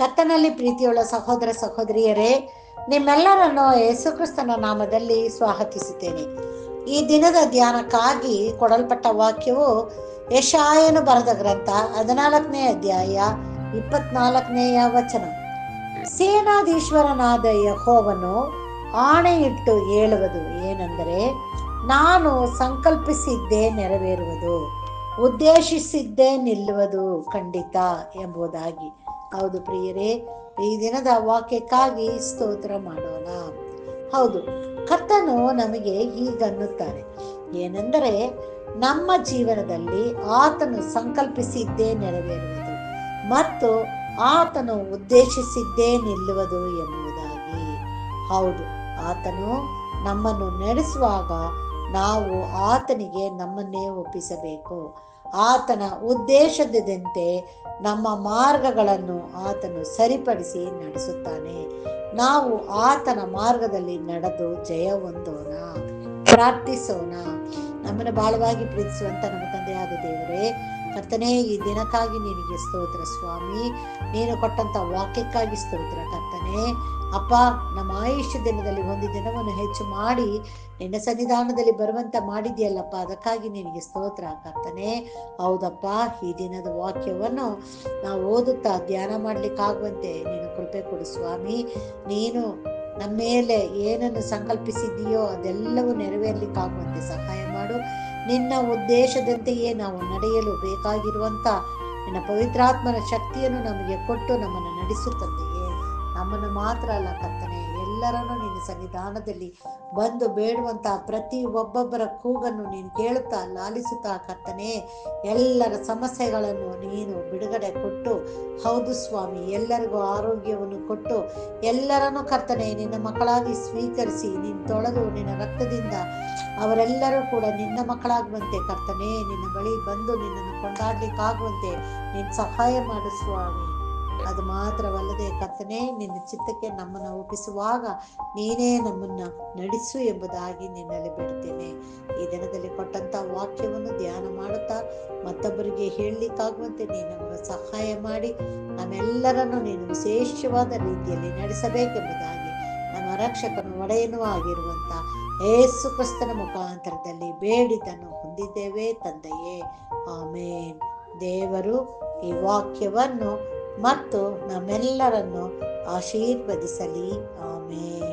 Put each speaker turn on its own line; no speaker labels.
ಕರ್ತನಲ್ಲಿ ಪ್ರೀತಿಯುಳ್ಳ ಸಹೋದರ ಸಹೋದರಿಯರೇ, ನಿಮ್ಮೆಲ್ಲರನ್ನು ಯೇಸುಕ್ರಿಸ್ತನ ನಾಮದಲ್ಲಿ ಸ್ವಾಗತಿಸುತ್ತೇನೆ. ಈ ದಿನದ ಧ್ಯಾನಕ್ಕಾಗಿ ಕೊಡಲ್ಪಟ್ಟ ವಾಕ್ಯವು ಯೆಶಾಯನು ಬರೆದ ಗ್ರಂಥ 14ನೇ ಅಧ್ಯಾಯ 24ನೇಯ ವಚನ. ಸೇನಾಧೀಶ್ವರನಾದ ಯೆಹೋವನು ಆಣೆಯಿಟ್ಟು ಹೇಳುವುದು ಏನೆಂದರೆ, ನಾನು ಸಂಕಲ್ಪಿಸಿದ್ದೇ ನೆರವೇರುವುದು, ಉದ್ದೇಶಿಸಿದ್ದೇ ನಿಲ್ಲುವುದು ಖಂಡಿತ ಎಂಬುದಾಗಿ. ಹೌದು ಪ್ರಿಯರೇ, ಈ ದಿನದ ವಾಕ್ಯಕ್ಕಾಗಿ ಸ್ತೋತ್ರ ಮಾಡೋಣ. ಹೌದು, ಕರ್ತನು ನಮಗೆ ಹೀಗನ್ನುತ್ತಾರೆ, ಏನೆಂದರೆ ನಮ್ಮ ಜೀವನದಲ್ಲಿ ಆತನು ಸಂಕಲ್ಪಿಸಿದ್ದೇ ನೆರವೇರುವುದು ಮತ್ತು ಆತನು ಉದ್ದೇಶಿಸಿದ್ದೇ ನಿಲ್ಲುವುದು ಎಂಬುದಾಗಿ. ಹೌದು, ಆತನು ನಮ್ಮನ್ನು ನಡೆಸುವಾಗ ನಾವು ಆತನಿಗೆ ನಮ್ಮನ್ನೇ ಒಪ್ಪಿಸಬೇಕು. ಆತನ ಉದ್ದೇಶದಂತೆ ನಮ್ಮ ಮಾರ್ಗಗಳನ್ನು ಆತನು ಸರಿಪಡಿಸಿ ನಡೆಸುತ್ತಾನೆ. ನಾವು ಆತನ ಮಾರ್ಗದಲ್ಲಿ ನಡೆದು ಜಯ ಹೊಂದೋಣ. ಪ್ರಾರ್ಥಿಸೋಣ. ನಮ್ಮನ್ನು ಬಹಳವಾಗಿ ಪ್ರೀತಿಸುವಂತ ನಮ್ಮ ತಂದೆಯಾದ ದೇವರೇ, ಕರ್ತನೇ, ಈ ದಿನಕ್ಕಾಗಿ ನಿನಗೆ ಸ್ತೋತ್ರ ಸ್ವಾಮಿ. ನೀನು ಕೊಟ್ಟಂತ ವಾಕ್ಯಕ್ಕಾಗಿ ಸ್ತೋತ್ರ ಕರ್ತನೇ. ಅಪ್ಪ, ನಮ್ಮ ಆಯುಷ್ಯ ದಿನದಲ್ಲಿ ಒಂದು ದಿನವನ್ನು ಹೆಚ್ಚು ಮಾಡಿ ನಿನ್ನ ಸನ್ನಿಧಾನದಲ್ಲಿ ಬರುವಂತ ಮಾಡಿದ್ಯಲ್ಲಪ್ಪ, ಅದಕ್ಕಾಗಿ ನಿನಗೆ ಸ್ತೋತ್ರ ಕರ್ತನೇ. ಹೌದಪ್ಪ, ಈ ದಿನದ ವಾಕ್ಯವನ್ನು ನಾವು ಓದುತ್ತಾ ಧ್ಯಾನ ಮಾಡ್ಲಿಕ್ಕಾಗುವಂತೆ ನೀನು ಕೃಪೆ ಕೊಡು ಸ್ವಾಮಿ. ನೀನು ನಮ್ಮ ಮೇಲೆ ಏನನ್ನು ಸಂಕಲ್ಪಿಸಿದೆಯೋ ಅದೆಲ್ಲವೂ ನೆರವೇರ್ಲಿಕ್ಕಾಗುವಂತೆ ಸಹಾಯ ಮಾಡು. ನಿನ್ನ ಉದ್ದೇಶದಂತೆಯೇ ನಾವು ನಡೆಯಲು ಬೇಕಾಗಿರುವಂತ ನಿನ್ನ ಪವಿತ್ರಾತ್ಮನ ಶಕ್ತಿಯನ್ನು ನಮಗೆ ಕೊಟ್ಟು ನಮ್ಮನ್ನು ನಡೆಸುತ್ತಂತೆಯೇ. ನಮ್ಮನ್ನು ಮಾತ್ರ ಅಲ್ಲ ಕರ್ತನೆ, ಎಲ್ಲರನ್ನೂ ನಿನ್ನ ಸನ್ನಿಧಾನದಲ್ಲಿ ಬಂದು ಬೇಡುವಂತ ಪ್ರತಿ ಒಬ್ಬೊಬ್ಬರ ಕೂಗನ್ನು ನೀನು ಕೇಳುತ್ತಾ ಲಾಲಿಸುತ್ತಾ ಕರ್ತನೆ, ಎಲ್ಲರ ಸಮಸ್ಯೆಗಳನ್ನು ನೀನು ಬಿಡುಗಡೆ ಕೊಟ್ಟು, ಹೌದು ಸ್ವಾಮಿ, ಎಲ್ಲರಿಗೂ ಆರೋಗ್ಯವನ್ನು ಕೊಟ್ಟು ಎಲ್ಲರನ್ನೂ ಕರ್ತನೆ ನಿನ್ನ ಮಕ್ಕಳಾಗಿ ಸ್ವೀಕರಿಸಿ ನೀನು ತೊಳೆದು ನಿನ್ನ ರಕ್ತದಿಂದ ಅವರೆಲ್ಲರೂ ಕೂಡ ನಿನ್ನ ಮಕ್ಕಳಾಗುವಂತೆ ಕರ್ತನೆ, ನಿನ್ನ ಬಳಿ ಬಂದು ನಿನ್ನನ್ನು ಕೊಂಡಾಡ್ಲಿಕ್ಕಾಗುವಂತೆ ನೀನು ಸಹಾಯ ಮಾಡು ಸ್ವಾಮಿ. ಅದು ಮಾತ್ರವಲ್ಲದೆ ಕರ್ತನೆ, ನಿನ್ನ ಚಿತ್ತಕ್ಕೆ ನಮ್ಮನ್ನು ಒಪ್ಪಿಸುವಾಗ ನೀನೇ ನಮ್ಮನ್ನು ನಡೆಸು ಎಂಬುದಾಗಿ ನಿನ್ನಲ್ಲಿ ಬಿಡುತ್ತೇನೆ. ಈ ದಿನದಲ್ಲಿ ಕೊಟ್ಟಂತ ವಾಕ್ಯವನ್ನು ಧ್ಯಾನ ಮಾಡುತ್ತಾ ಮತ್ತೊಬ್ಬರಿಗೆ ಹೇಳಲಿಕ್ಕಾಗುವಂತೆ ನೀನು ನಮಗೆ ಸಹಾಯ ಮಾಡಿ ನಮ್ಮೆಲ್ಲರನ್ನು ನೀನು ವಿಶೇಷವಾದ ರೀತಿಯಲ್ಲಿ ನಡೆಸಬೇಕೆಂಬುದಾಗಿ ನಮ್ಮ ರಕ್ಷಕನು ಒಡೆಯನೂ ಆಗಿರುವಂತ ಯೇಸು ಕ್ರಿಸ್ತನ ಮುಖಾಂತರದಲ್ಲಿ ಬೇಡಿದನ್ನು ಹೊಂದಿದ್ದೇವೆ ತಂದೆಯೇ, ಆಮೇನ್. ದೇವರು ಈ ವಾಕ್ಯವನ್ನು ಮತ್ತು ನಮ್ಮೆಲ್ಲರನ್ನು ಆಶೀರ್ವದಿಸಲಿ. ಆಮೇನ್.